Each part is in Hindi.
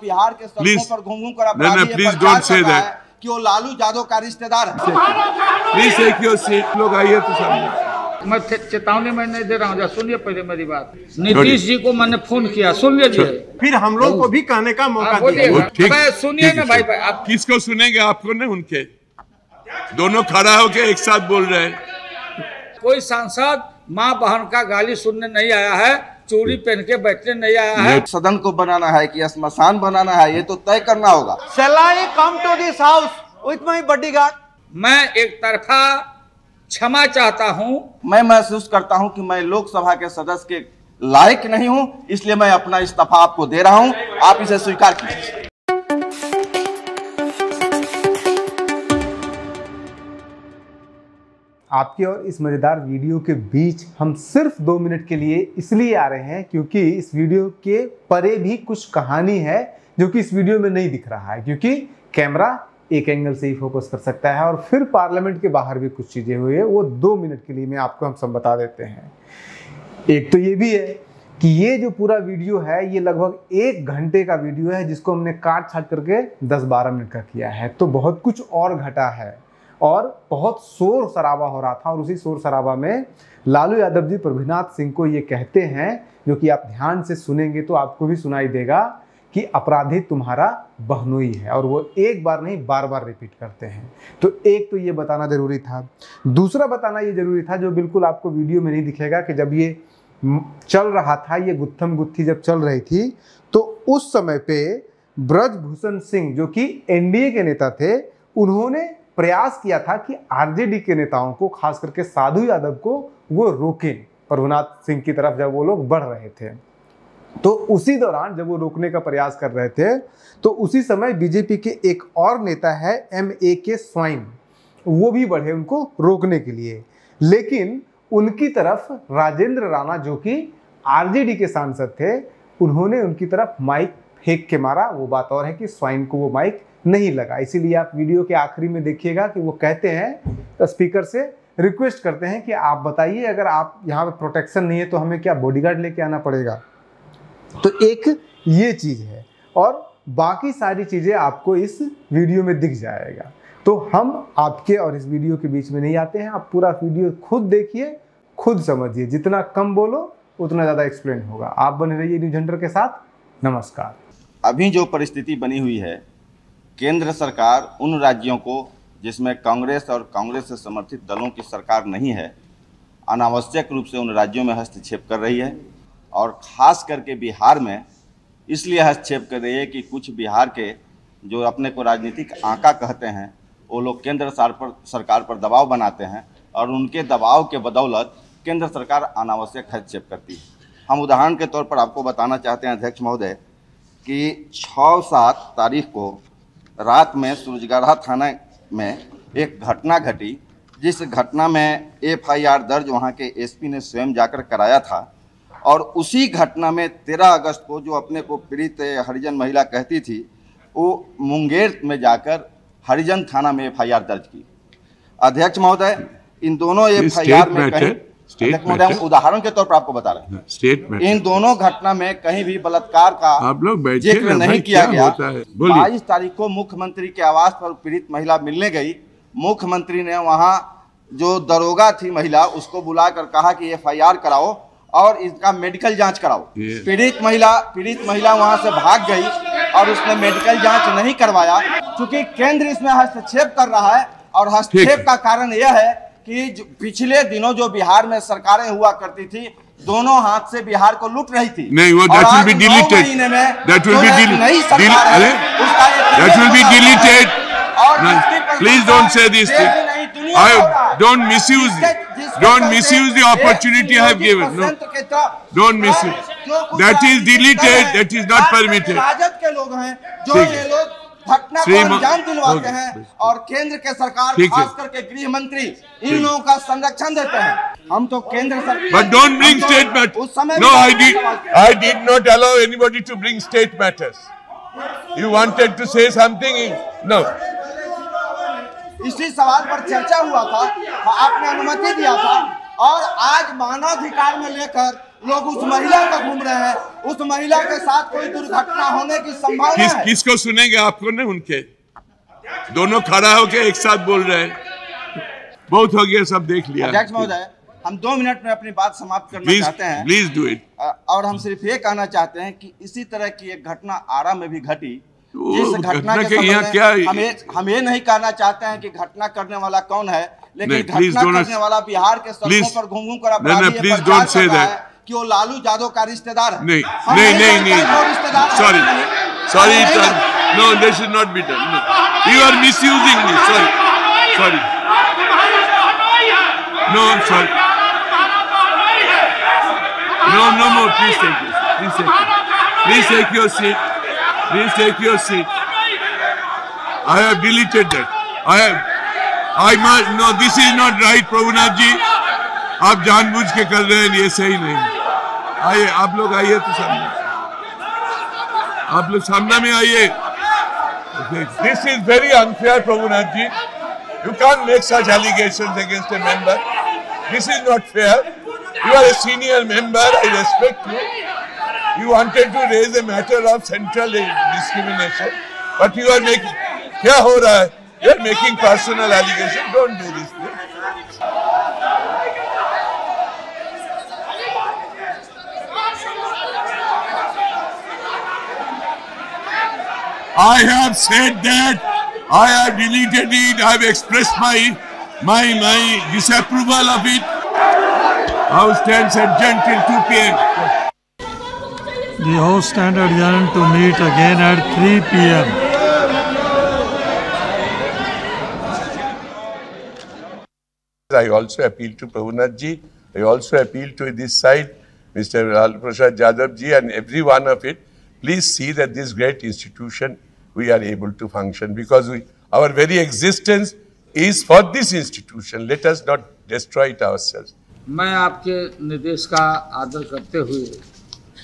बिहार के सड़कों पर घूम कर प्लीज डोंट से दैट कि वो लालू यादव का रिश्तेदार है। प्लीज टेक योर सीट, लोग आइए तो सामने। मैं चेतावनी मैं नहीं दे रहा हूँ, सुनिए पहले मेरी बात। नीतीश जी को मैंने फोन किया, सुन लीजिए, फिर हम लोग को भी कहने का मौका दीजिए। सुनिए ना भाई, आप किसको सुनेंगे, आपको नहीं उनके? दोनों खड़ा होकर एक साथ बोल रहे हैं। कोई सांसद माँ बहन का गाली सुनने नहीं आया है, चूड़ी पहन के बैठने नहीं आया है। सदन को बनाना है कि श्मशान बनाना है, ये तो तय करना होगा। Shall I come to this house with my bodyguard? मैं एक तरफा क्षमा चाहता हूं। मैं महसूस करता हूं कि मैं लोकसभा के सदस्य के लायक नहीं हूं, इसलिए मैं अपना इस्तीफा आपको दे रहा हूं, आप इसे स्वीकार कीजिए। आपके और इस मजेदार वीडियो के बीच हम सिर्फ 2 मिनट के लिए इसलिए आ रहे हैं क्योंकि इस वीडियो के परे भी कुछ कहानी है जो कि इस वीडियो में नहीं दिख रहा है, क्योंकि कैमरा एक एंगल से ही फोकस कर सकता है और फिर पार्लियामेंट के बाहर भी कुछ चीजें हुई है, वो 2 मिनट के लिए मैं आपको हम सब बता देते हैं। एक तो ये भी है कि ये जो पूरा वीडियो है ये लगभग 1 घंटे का वीडियो है जिसको हमने काट छाट करके 10-12 मिनट का किया है, तो बहुत कुछ और घटा है और बहुत शोर शराबा हो रहा था। और उसी शोर शराबा में लालू यादव जी प्रभुनाथ सिंह को ये कहते हैं, जो कि आप ध्यान से सुनेंगे तो आपको भी सुनाई देगा, कि अपराधी तुम्हारा बहनोई है, और वो एक बार नहीं बार बार रिपीट करते हैं। तो एक तो ये बताना जरूरी था। दूसरा बताना ये जरूरी था, जो बिल्कुल आपको वीडियो में नहीं दिखेगा, कि जब ये चल रहा था, ये गुत्थम गुत्थी जब चल रही थी, तो उस समय पे ब्रजभूषण सिंह जो कि एनडीए के नेता थे, उन्होंने प्रयास किया था कि आरजेडी के नेताओं को, खास करके साधु यादव को, वो रोकें प्रभुनाथ सिंह की तरफ जब वो लोग बढ़ रहे थे। तो उसी दौरान जब वो रोकने का प्रयास कर रहे थे, तो उसी समय बीजेपी के एक और नेता है M.A.K. स्वाइन, वो भी बढ़े उनको रोकने के लिए। लेकिन उनकी तरफ राजेंद्र राणा जो कि आरजेडी के सांसद थे, उन्होंने उनकी तरफ माइक फेंक के मारा। वो बात और है कि स्वाइन को वो माइक नहीं लगा। इसीलिए आप वीडियो के आखिरी में देखिएगा कि वो कहते हैं, तो स्पीकर से रिक्वेस्ट करते हैं कि आप बताइए, अगर आप यहाँ पे प्रोटेक्शन नहीं है तो हमें क्या बॉडीगार्ड लेके आना पड़ेगा। तो एक ये चीज़ है, और बाकी सारी चीज़ें आपको इस वीडियो में दिख जाएगा। तो हम आपके और इस वीडियो के बीच में नहीं आते हैं, आप पूरा वीडियो खुद देखिए, खुद समझिए। जितना कम बोलो उतना ज़्यादा एक्सप्लेन होगा। आप बने रहिए न्यूज़ हंटर के साथ। नमस्कार। अभी जो परिस्थिति बनी हुई है, केंद्र सरकार उन राज्यों को जिसमें कांग्रेस और कांग्रेस से समर्थित दलों की सरकार नहीं है, अनावश्यक रूप से उन राज्यों में हस्तक्षेप कर रही है, और ख़ास करके बिहार में इसलिए हस्तक्षेप कर रही है कि कुछ बिहार के जो अपने को राजनीतिक आंका कहते हैं, वो लोग केंद्र सरकार पर दबाव बनाते हैं, और उनके दबाव के बदौलत केंद्र सरकार अनावश्यक हस्तक्षेप करती है। हम उदाहरण के तौर पर आपको बताना चाहते हैं अध्यक्ष महोदय, कि 6-7 तारीख को रात में सूरजगढ़ा थाना में एक घटना घटी, जिस घटना में FIR दर्ज वहाँ के SP ने स्वयं जाकर कराया था। और उसी घटना में 13 अगस्त को जो अपने को पीड़ित हरिजन महिला कहती थी, वो मुंगेर में जाकर हरिजन थाना में FIR दर्ज की। अध्यक्ष महोदय, इन दोनों FIR में कहीं, अध्यक्ष महोदय हम उदाहरण के तौर पर आपको बता रहे हैं, इन दोनों घटना में कहीं भी बलात्कार का जिक्र नहीं किया गया। 22 तारीख को मुख्यमंत्री के आवास पर पीड़ित महिला मिलने गई। मुख्यमंत्री ने वहां जो दरोगा थी महिला, उसको बुलाकर कहा कि FIR कराओ और इसका मेडिकल जांच कराओ। पीड़ित महिला वहां से भाग गई और उसने मेडिकल जांच नहीं करवाया। क्योंकि केंद्र इसमें हस्तक्षेप कर रहा है, और हस्तक्षेप का कारण यह है कि पिछले दिनों जो बिहार में सरकारें हुआ करती थी, दोनों हाथ से बिहार को लूट रही थी। नहीं, वो that will be deleted. That will be deleted. Please don't say this thing. Don't misuse the opportunity I have given. No, don't misuse. That is deleted. That is not permitted. Rajad के लोग हैं जो ये लोग घटना को अंजाम दिलवाते हैं, और केंद्र के सरकार, खास करके गृह मंत्री, इन लोगों का संरक्षण देते हैं। हम तो केंद्र सरकार। But don't bring state matters. No, I did not allow anybody to bring state matters. You wanted to say something? No. इसी सवाल पर चर्चा हुआ था, आपने अनुमति दिया था, और आज मानवाधिकार में लेकर लोग उस महिला को घूम रहे हैं, उस महिला के साथ कोई दुर्घटना होने की संभावना है। किसको सुनेंगे, आपको नहीं उनके? दोनों खड़ा होकर एक साथ बोल रहे हैं। बहुत हो गया, सब देख लिया। अध्यक्ष महोदय, हम 2 मिनट में अपनी बात समाप्त करना चाहते हैं। Please do it. और हम सिर्फ ये कहना चाहते हैं कि इसी तरह की एक घटना आरा में भी घटी, जिस घटना के हम ये नहीं कहना चाहते हैं कि घटना करने वाला कौन है, लेकिन घटना करने वाला बिहार के सड़कों पर घूम कर अपराधी प्रचार कर रहा है कि वो लालू यादव का रिश्तेदार है। नहीं, sorry, no, this should not be done. You are misusing me. Sorry, no, sorry, no, please take your seat. Please take your seat. I have deleted that. No, this is not right, Prabhunath जी। आप जानबूझ के कर रहे हैं, ये सही नहीं। आइए, आप लोग आइए तो सामने। आप लोग सामने में आइए। This is very unfair, Prabhunath ji. You can't make such allegations against a member. This is not fair. You are a senior member. I respect you. You wanted to raise a matter of central discrimination, but you are making, क्या हो रहा है? You are making personal allegation. Don't do this, please. I have said that. I have deleted it. I have expressed my disapproval of it. House stands adjourned till 2 p.m. The House stands adjourned to meet again at 3 p.m. I also appeal to Prabhunath ji. I also appeal to this side, Mr. Lalu Prasad Yadav ji, and every one of it. Please see that this great institution we are able to function, because our very existence is for this institution. Let us not destroy it ourselves. मैं आपके निर्देश का आदर करते हुए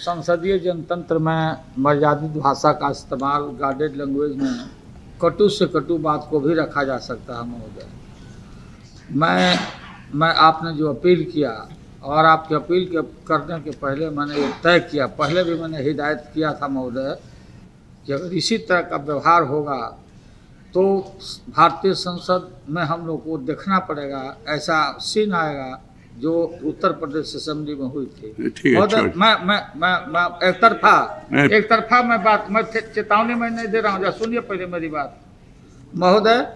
संसदीय जनतंत्र में मर्यादित भाषा का इस्तेमाल, गार्डेड लैंग्वेज में कटु से कटु बात को भी रखा जा सकता है महोदय। मैं आपने जो अपील किया, और आपकी अपील करने के पहले मैंने ये तय किया, पहले भी मैंने हिदायत किया था महोदय कि अगर इसी तरह का व्यवहार होगा तो भारतीय संसद में हम लोग को देखना पड़ेगा, ऐसा सीन आएगा जो उत्तर प्रदेश असेंबली में हुई थी। और मैं एक तरफा मैं चेतावनी मैं नहीं दे रहा हूँ। सुनिए पहले मेरी बात महोदय।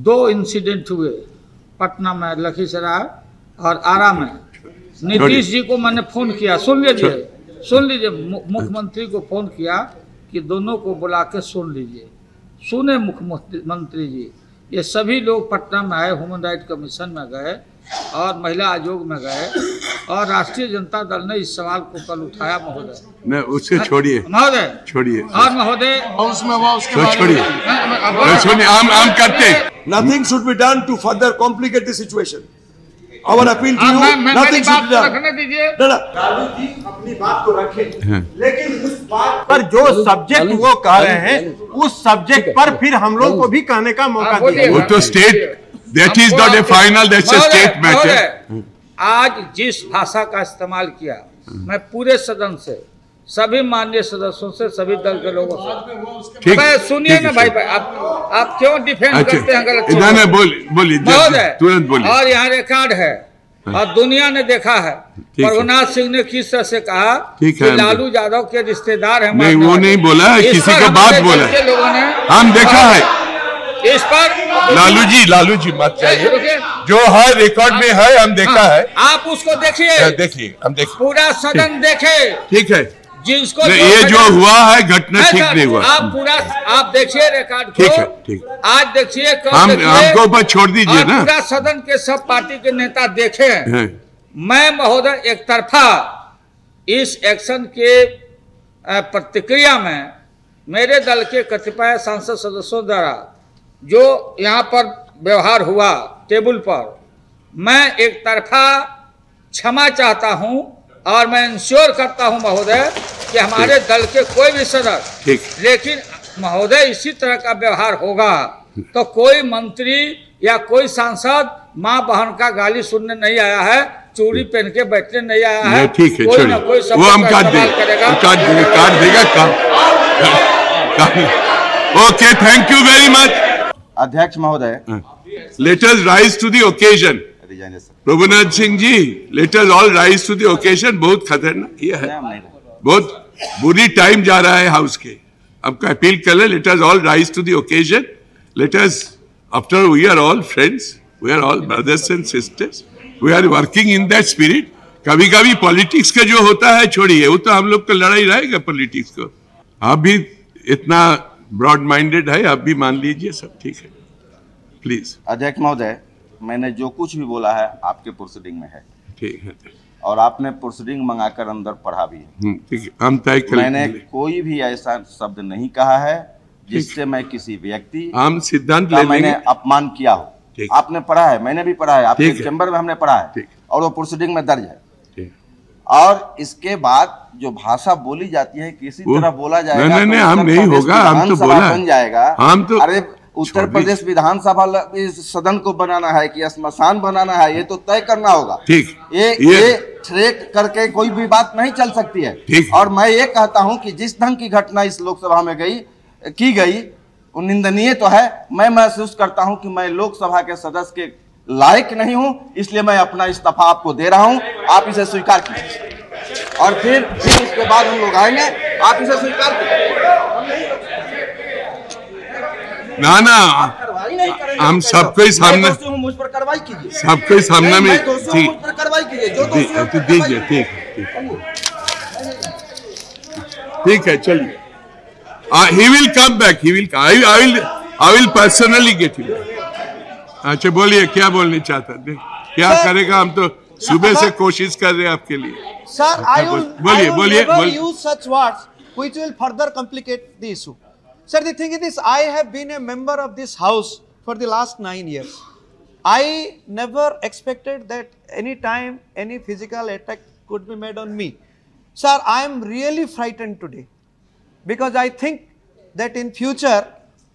2 इंसिडेंट हुए पटना में, लखीसराय और आरा में। नीतीश जी को मैंने फोन किया, सुन लीजिए, मुख्यमंत्री को फोन किया कि दोनों को बुला के सुन लीजिए। सुने मुख्यमंत्री जी, ये सभी लोग पटना में आए, ह्यूमन राइट कमीशन में गए और महिला आयोग में गए, और राष्ट्रीय जनता दल ने इस सवाल को कल उठाया महोदय। नहीं, उससे छोड़िए छोड़िए। और महोदय छोड़िए, हम करते हैं। Nothing should be done to further complicate the situation. Our appeal to you, nothing should be done. Lalu ji अपनी बात को रखें, लेकिन उस बात पर जो सब्जेक्ट वो कह रहे हैं, उस सब्जेक्ट पर फिर हम लोग को भी कहने का मौका दिया। वो तो state, that is not a final, that's a state matter. आज जिस भाषा का इस्तेमाल किया, मैं पूरे सदन से, सभी माननीय सदस्यों से, सभी दल के लोगों से, सुनिए ना भाई, आप क्यों डिफेंड करते हैं गलत चीज़? बोलिए तुरंत बोलिए। और यहाँ रिकॉर्ड है और दुनिया ने देखा है, प्रभुनाथ सिंह ने किस तरह से कहा कि लालू यादव के रिश्तेदार हैं। नहीं, वो नहीं बोला, किसी का बात बोला, लोगों ने हम देखा है इस पर। लालू जी मत चाहिए, जो है रिकॉर्ड में है, हम देखा है। आप उसको देखिए, हम देखिए, पूरा सदन देखे। ठीक है, जिसको ये जो हुआ है घटना ठीक नहीं हुआ। आप देखिए रिकॉर्ड को। ठीक, आज देखिए, हमको ऊपर छोड़ दीजिए ना। पूरा सदन के सब पार्टी के नेता देखे। मैं महोदय एक तरफा इस एक्शन के प्रतिक्रिया में मेरे दल के कतिपय सांसद सदस्यों द्वारा जो यहाँ पर व्यवहार हुआ टेबल पर, मैं एक तरफा क्षमा चाहता हूँ, और मैं इंश्योर करता हूं महोदय कि हमारे दल के कोई भी सदस्य, लेकिन महोदय इसी तरह का व्यवहार होगा तो कोई मंत्री या कोई सांसद मां बहन का गाली सुनने नहीं आया है। चूड़ी पहन के बैठने नहीं आया है। ठीक है, कोई ना कोई वो हम काट देगा, काट देगा काम। Okay, thank you very much. अध्यक्ष महोदय, let us rise to the occasion. Prabhunath Singh ji, let us all rise to the occasion. बहुत खतरनाक ये है, बहुत बुरी टाइम जा रहा है हाउस के। आपका अपील कर ले, let us all rise to the occasion. Let us, after we are all friends, we are all brothers and sisters, we are working in that spirit. कभी कभी पॉलिटिक्स का जो होता है छोड़िए, वो तो हम लोग का लड़ाई रहेगा पॉलिटिक्स को। आप भी इतना ब्रॉड माइंडेड है, आप भी मान लीजिए, सब ठीक है, प्लीज। अध्यक्ष महोदय, मैंने जो कुछ भी बोला है आपके प्रोसीडिंग में है, ठीक है, और आपने प्रोसीडिंग मंगाकर अंदर पढ़ा भी है। ठीक है, हम तय करेंगे। मैंने कोई भी ऐसा शब्द नहीं कहा है जिससे मैं किसी व्यक्ति हम सिद्धांत का मैंने अपमान किया हो। आपने पढ़ा है, मैंने भी पढ़ा है, आपके चैम्बर में हमने पढ़ा है, और वो प्रोसीडिंग में दर्ज है। और इसके बाद जो भाषा बोली जाती है, किसी तरह बोला जाएगा, नहीं, हम नहीं होगा, हम तो बोला बन जाएगा। हम तो, अरे उत्तर प्रदेश विधानसभा सदन को बनाना है कि स्मशान बनाना है, ये तो तय करना होगा। ठीक, ये थ्रेट करके कोई भी बात नहीं चल सकती है। और मैं ये कहता हूं कि जिस ढंग की घटना इस लोकसभा में की गई वो निंदनीय तो है। मैं महसूस करता हूं कि मैं लोकसभा के सदस्य के लायक नहीं हूं, इसलिए मैं अपना इस्तीफा आपको दे रहा हूं। आप इसे स्वीकार कीजिए, और फिर इसके बाद हम लोग आएंगे, आप इसे स्वीकार कीजिए। ना हम सबको ही सामने, मुझ पर कार्रवाई कीजिए, सबको ही सामने में कार्रवाई कीजिए, जो दीजिए। ठीक है, चलिए। He will come back. He will. I will personally get him. अच्छा, बोलिए, क्या बोलना चाहता है, क्या करेगा? हम तो सुबह से कोशिश कर रहे हैं आपके लिए। Sir, I will never use such words which will further complicate the issue. Sir, the thing is this: I have been a member of this house for the last 9 years. I never expected that any time any physical attack could be made on me. Sir, I am really frightened today, because I think that in future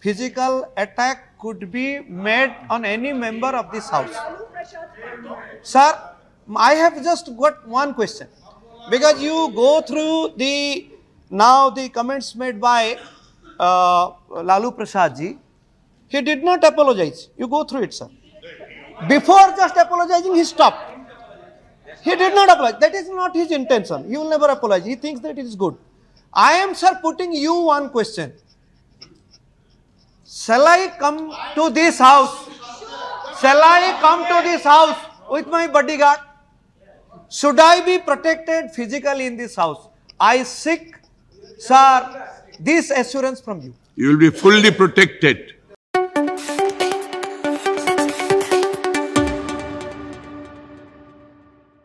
physical attack could be made on any member of this house. Sir, I have just got one question, because you go through the comments made by Lalu Prasad ji. He did not apologize. You go through it, sir. Before just apologizing, he stopped. He did not apologize. That is not his intention. He will never apologize. He thinks that it is good. I am, sir, putting you one question. Shall I come to this house? Shall I come to this house with my bodyguard? Should I be protected physically in this house? I seek, sir, this assurance from you. You will be fully protected.